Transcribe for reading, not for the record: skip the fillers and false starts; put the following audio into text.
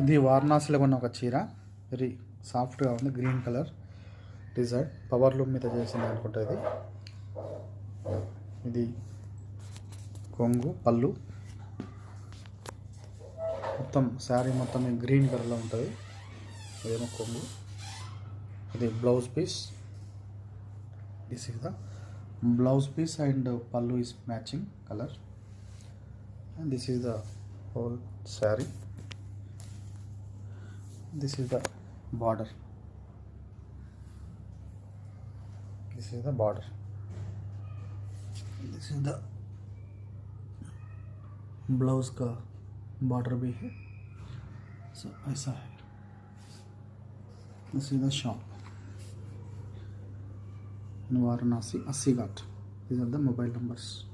ఇది వారణాసిలో ఉన్న ఒక చీర, వెరీ సాఫ్ట్గా ఉంది, green colour design, power loom మీద చేసింది అనుకుంటా. ఇది కొంగు, పళ్ళు, మొత్తం శారీ మొత్తం గ్రీన్ కలర్లో ఉంటుంది. అదేమో కొంగు. ఇది blouse piece. This is the blouse piece and pallu is matching color, and this is the whole saree. This is the border. This is the border. This is the blouse का border भी है. So ऐसा है. This is the shop in Varanasi, 80 Ghat. These are the mobile numbers.